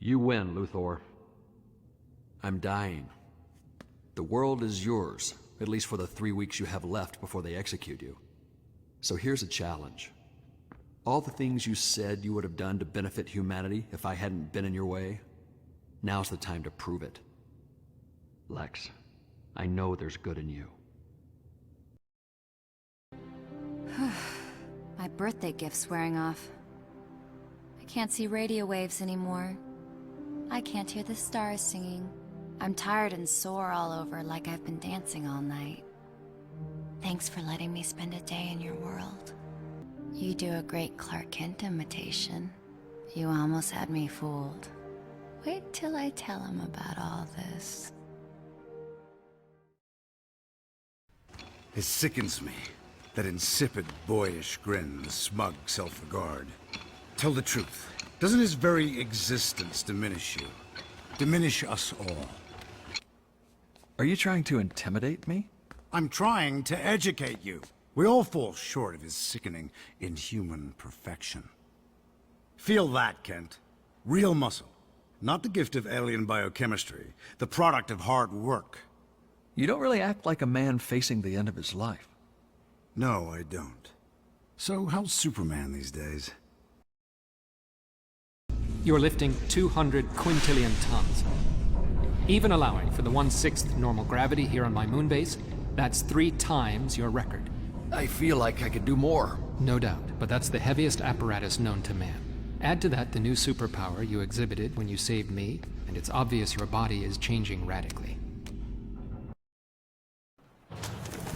You win, Luthor. I'm dying. The world is yours, at least for the 3 weeks you have left before they execute you. So here's a challenge. All the things you said you would have done to benefit humanity if I hadn't been in your way, now's the time to prove it. Lex, I know there's good in you. My birthday gift's wearing off. I can't see radio waves anymore. I can't hear the stars singing. I'm tired and sore all over like I've been dancing all night. Thanks for letting me spend a day in your world. You do a great Clark Kent imitation. You almost had me fooled. Wait till I tell him about all this. It sickens me. That insipid, boyish grin, the smug self-regard. Tell the truth. Doesn't his very existence diminish you? Diminish us all? Are you trying to intimidate me? I'm trying to educate you. We all fall short of his sickening, inhuman perfection. Feel that, Kent. Real muscle. Not the gift of alien biochemistry, the product of hard work. You don't really act like a man facing the end of his life. No, I don't. So, how's Superman these days? You're lifting 200 quintillion tons. Even allowing for the 1/6 normal gravity here on my moon base, that's 3 times your record. I feel like I could do more. No doubt, but that's the heaviest apparatus known to man. Add to that the new superpower you exhibited when you saved me, and it's obvious your body is changing radically.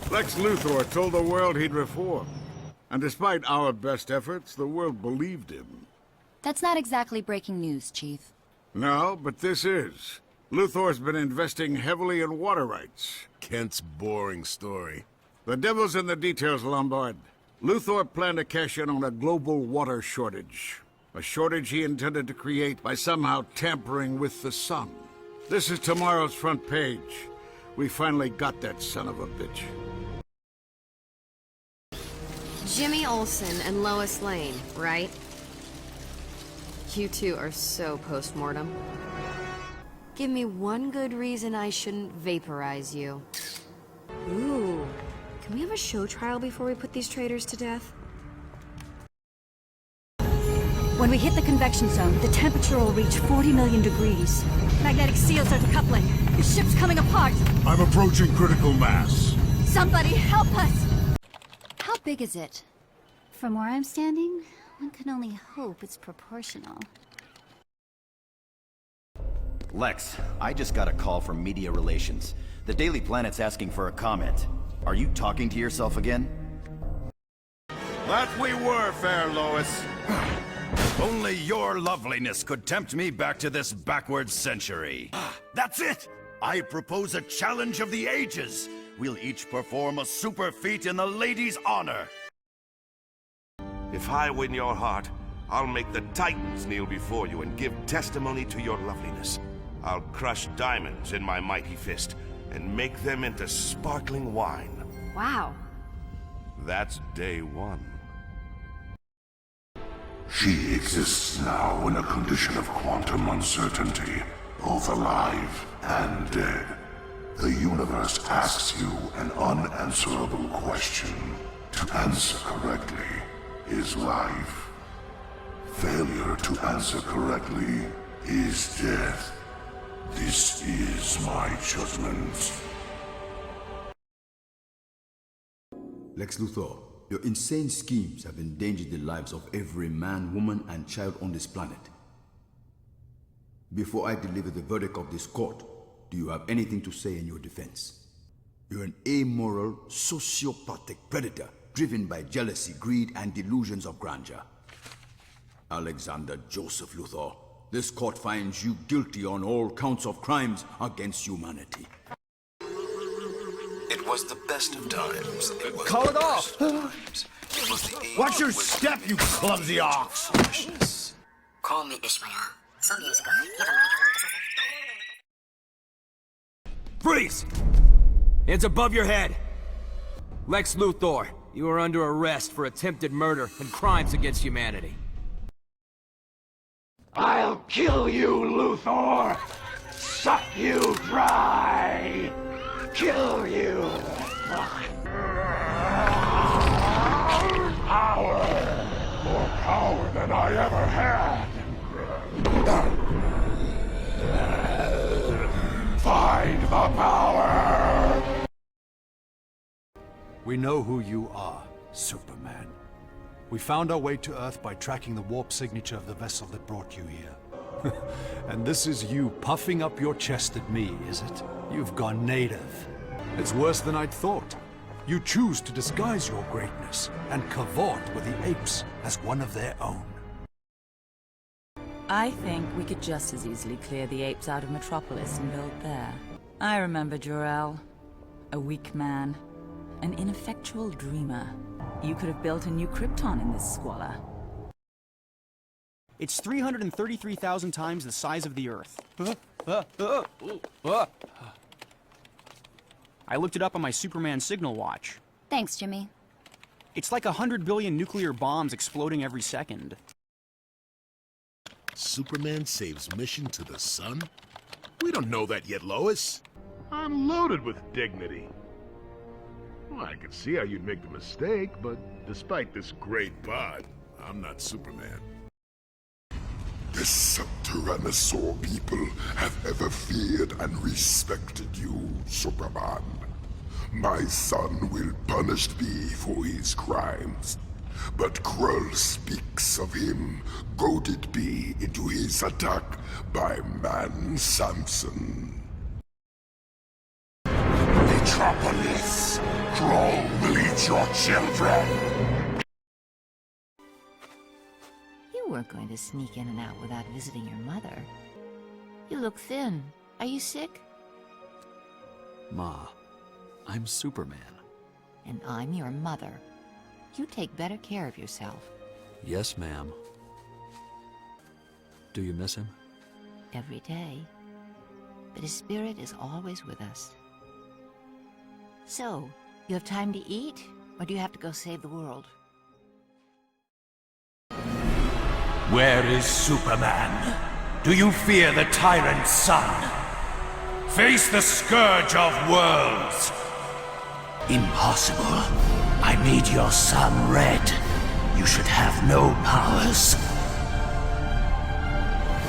Lex Luthor told the world he'd reform. And despite our best efforts, the world believed him. That's not exactly breaking news, Chief. No, but this is. Luthor's been investing heavily in water rights. Kent's boring story. The devil's in the details, Lombard. Luthor planned to cash in on a global water shortage. A shortage he intended to create by somehow tampering with the sun. This is tomorrow's front page. We finally got that son of a bitch. Jimmy Olsen and Lois Lane, right? You two are so post-mortem. Give me one good reason I shouldn't vaporize you. Ooh, can we have a show trial before we put these traitors to death? When we hit the convection zone, the temperature will reach 40 million degrees. Magnetic seals are decoupling. The ship's coming apart. I'm approaching critical mass. Somebody help us! How big is it? From where I'm standing, one can only hope it's proportional. Lex, I just got a call from Media Relations. The Daily Planet's asking for a comment. Are you talking to yourself again? That we were, fair Lois. Only your loveliness could tempt me back to this backward century. That's it! I propose a challenge of the ages. We'll each perform a super feat in the lady's honor. If I win your heart, I'll make the Titans kneel before you and give testimony to your loveliness. I'll crush diamonds in my mighty fist and make them into sparkling wine. Wow. That's day one. She exists now in a condition of quantum uncertainty, both alive and dead. The universe asks you an unanswerable question. To answer correctly is life. Failure to answer correctly is death. This is my judgment. Lex Luthor, your insane schemes have endangered the lives of every man, woman, and child on this planet. Before I deliver the verdict of this court, do you have anything to say in your defense? You're an amoral, sociopathic predator driven by jealousy, greed, and delusions of grandeur. Alexander Joseph Luthor, this court finds you guilty on all counts of crimes against humanity. It was the best of times. It was Call it off! Watch your step, you clumsy ox! Call me Ishmael. Some years ago, Freeze! Hands above your head! Lex Luthor, you are under arrest for attempted murder and crimes against humanity. I'll kill you, Luthor! Suck you dry! Kill you! Power! More power than I ever had! Find the power! We know who you are, Superman. We found our way to Earth by tracking the warp signature of the vessel that brought you here. And this is you puffing up your chest at me, is it? You've gone native. It's worse than I'd thought. You choose to disguise your greatness and cavort with the apes as one of their own. I think we could just as easily clear the apes out of Metropolis and build there. I remember Jor-El. A weak man. An ineffectual dreamer. You could have built a new Krypton in this squalor. It's 333,000 times the size of the Earth. I looked it up on my Superman signal watch. Thanks, Jimmy. It's like 100 billion nuclear bombs exploding every second. Superman saves mission to the sun? We don't know that yet, Lois. I'm loaded with dignity. Well, I could see how you'd make the mistake, but despite this great bod, I'm not Superman. The Tyrannosaur people have ever feared and respected you, Superman. My son will punish thee for his crimes. But Krull speaks of him, goaded be into his attack by man Samson. Metropolis, Krull will eat your children! You weren't going to sneak in and out without visiting your mother. You look thin. Are you sick? Ma, I'm Superman. And I'm your mother. You take better care of yourself. Yes, ma'am. Do you miss him? Every day. But his spirit is always with us. So, you have time to eat? Or do you have to go save the world? Where is Superman? Do you fear the tyrant's son? Face the scourge of worlds! Impossible. I made your son red. You should have no powers.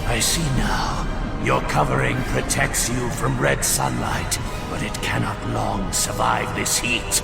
I see now. Your covering protects you from red sunlight, but it cannot long survive this heat.